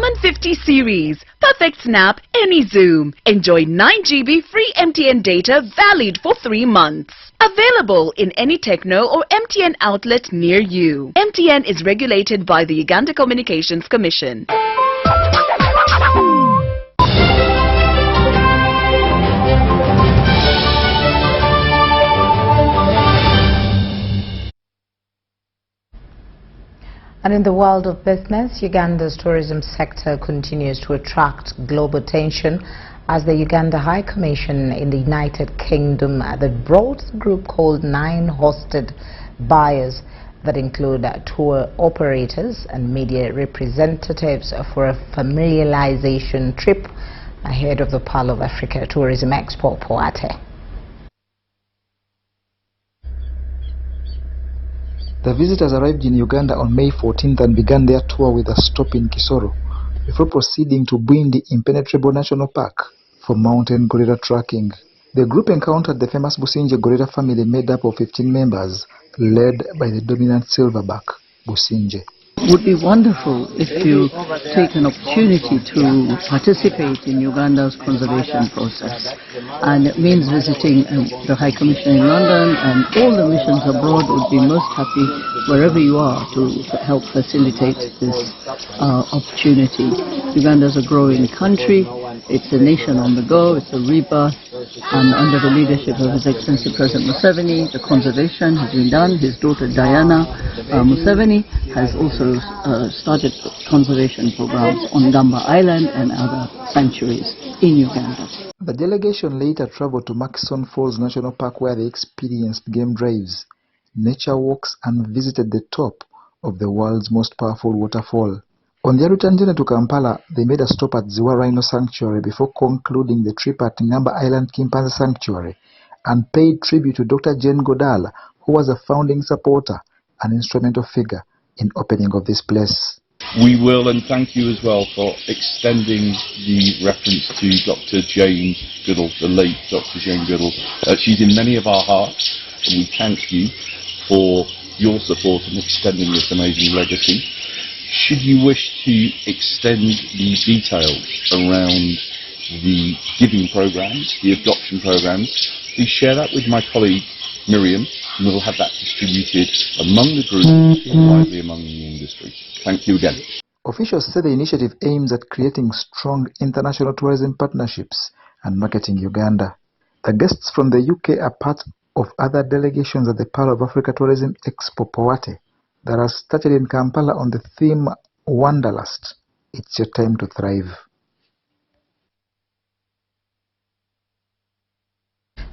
Diamond 50 series. Perfect snap, any zoom. Enjoy 9 GB free MTN data valid for 3 months. Available in any Techno or MTN outlet near you. MTN is regulated by the Uganda Communications Commission. And in the world of business, Uganda's tourism sector continues to attract global attention as the Uganda High Commission in the United Kingdom, the broad group called 9 hosted buyers that include tour operators and media representatives for a familiarization trip ahead of the Pearl of Africa Tourism Expo Poate. The visitors arrived in Uganda on May 14th and began their tour with a stop in Kisoro before proceeding to Bwindi Impenetrable National Park for mountain gorilla tracking. The group encountered the famous Businje gorilla family made up of 15 members, led by the dominant silverback, Businje. It would be wonderful if you take an opportunity to participate in Uganda's conservation process. And it means visiting the High Commission in London, and all the missions abroad would be most happy wherever you are to help facilitate this opportunity. Uganda's a growing country. It's a nation on the go. It's a rebirth. And under the leadership of His Excellency President Museveni, the conservation has been done. His daughter Diana Museveni has also started conservation programs on Gamba Island and other sanctuaries in Uganda. The delegation later traveled to Murchison Falls National Park, where they experienced game drives, nature walks and visited the top of the world's most powerful waterfall. On their return journey to Kampala, they made a stop at Ziwa Rhino Sanctuary before concluding the trip at Ngamba Island Chimpanzee Sanctuary and paid tribute to Dr. Jane Goodall, who was a founding supporter and instrumental figure in opening of this place. We will, and thank you as well for extending the reference to Dr. Jane Goodall, the late Dr. Jane Goodall. She's in many of our hearts, and we thank you for your support in extending this amazing legacy. Should you wish to extend the details around the giving programs, the adoption programs, please share that with my colleague Miriam, and we'll have that distributed among the group and widely among the industry. Thank you again. Officials say the initiative aims at creating strong international tourism partnerships and marketing Uganda. The guests from the UK are part of other delegations at the Pearl of Africa Tourism Expo Poate that has started in Kampala on the theme Wanderlust. It's your time to thrive.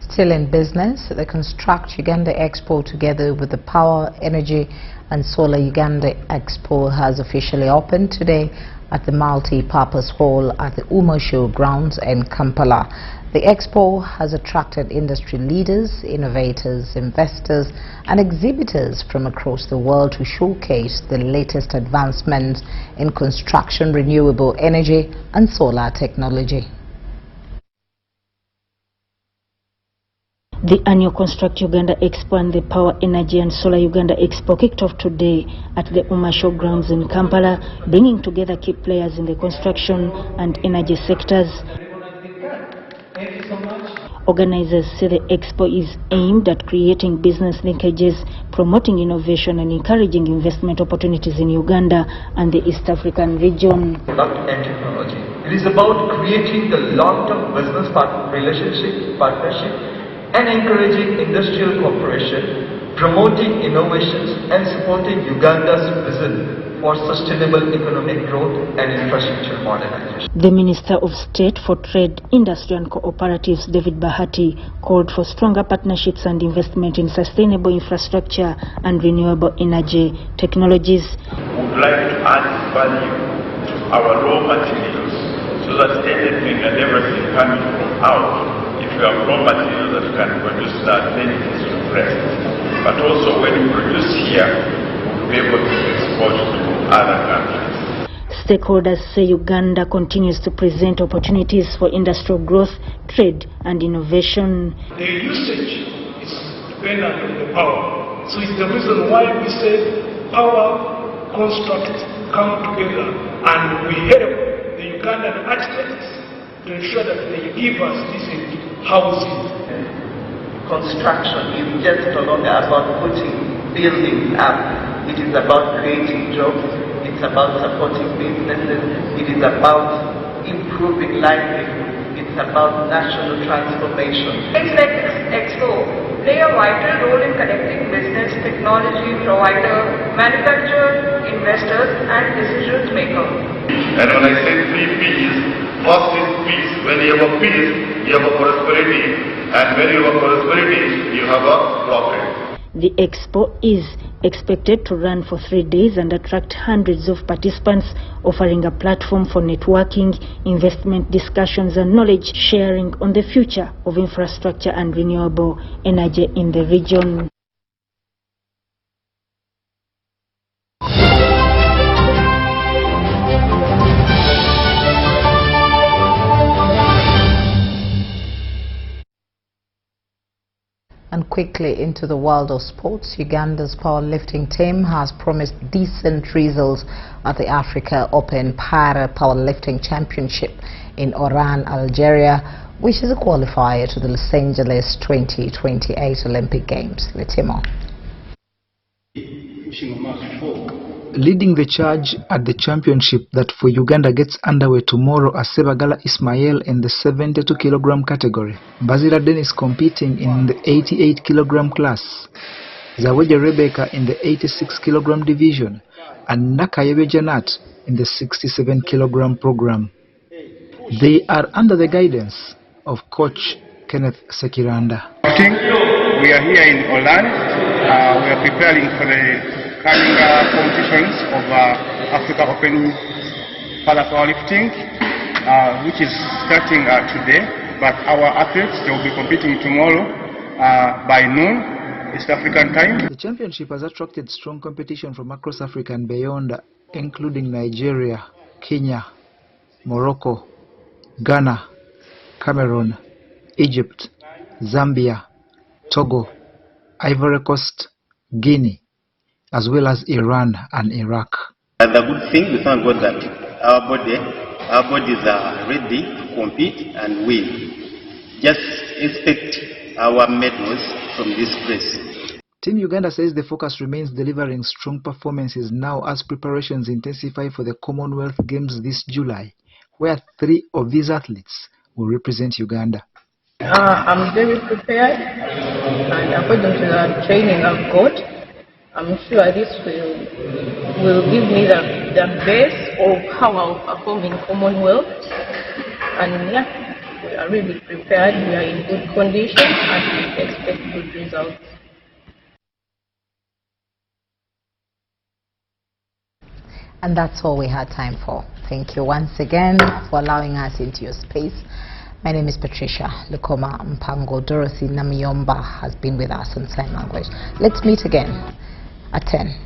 Still in business, the Construct Uganda Expo, together with the Power, Energy and Solar Uganda Expo, has officially opened today at the multi-purpose hall at the Uma Show grounds in Kampala. The expo has attracted industry leaders, innovators, investors and exhibitors from across the world to showcase the latest advancements in construction, renewable energy and solar technology. The annual Construct Uganda Expo and the Power, Energy and Solar Uganda Expo kicked off today at the Uma Show grounds in Kampala, bringing together key players in the construction and energy sectors. Organizers say the expo is aimed at creating business linkages, promoting innovation and encouraging investment opportunities in Uganda and the East African region. Product and technology. It is about creating the long-term business partnership and encouraging industrial cooperation, promoting innovations and supporting Uganda's vision for sustainable economic growth and infrastructure modernization. The Minister of State for Trade, Industry and Cooperatives, David Bahati, called for stronger partnerships and investment in sustainable infrastructure and renewable energy technologies. We would like to add value to our raw materials so that anything and everything coming from out, if you have raw materials that can produce that, then it is repressed. But also when you produce here, we'll be able to export to other countries. Stakeholders say Uganda continues to present opportunities for industrial growth, trade and innovation. The usage is dependent on the power. So it's the reason why we say power construct come together and we help the Ugandan architects to ensure that they give us decent housing. Construction is just no longer about putting buildings up. It is about creating jobs. It's about supporting businesses. It is about improving livelihoods. It's about national transformation. Things like expo play a vital role in connecting business, technology provider, manufacturers, investors, and decision makers. And when I say 3 P's, first is peace. When you have a peace, you have a prosperity. And when you have a prosperity, you have a profit. The expo is expected to run for 3 days and attract hundreds of participants, offering a platform for networking, investment discussions and knowledge sharing on the future of infrastructure and renewable energy in the region. And quickly into the world of sports, Uganda's powerlifting team has promised decent results at the Africa Open Para Powerlifting Championship in Oran, Algeria, which is a qualifier to the Los Angeles 2028 Olympic Games. Let's hear more. Leading the charge at the championship that for Uganda gets underway tomorrow are Sebagala Ismail in the 72-kilogram category. Bazira Dennis competing in the 88-kilogram class. Zaweja Rebecca in the 86-kilogram division. And Nakayebe Janat in the 67-kilogram program. They are under the guidance of Coach Kenneth Sekiranda. We are here in Oran. We are preparing for the coming competitions of Africa Open Para Powerlifting, which is starting today. But our athletes, they will be competing tomorrow by noon, East African time. The championship has attracted strong competition from across Africa and beyond, including Nigeria, Kenya, Morocco, Ghana, Cameroon, Egypt, Zambia, Togo, Ivory Coast, Guinea, as well as Iran and Iraq. The good thing, we thank God that our bodies are ready to compete and win. Just expect our medals from this place. Team Uganda says the focus remains delivering strong performances now as preparations intensify for the Commonwealth Games this July, where 3 of these athletes will represent Uganda. I'm very prepared, and according to the training I've got, I'm sure this will give me the base of how I'll perform in Commonwealth. And yeah, we are really prepared, we are in good condition, and we expect good results. And that's all we had time for. Thank you once again for allowing us into your space. My name is Patricia Lukoma. Mpango Dorothy Namiyomba has been with us on sign language. Let's meet again at 10.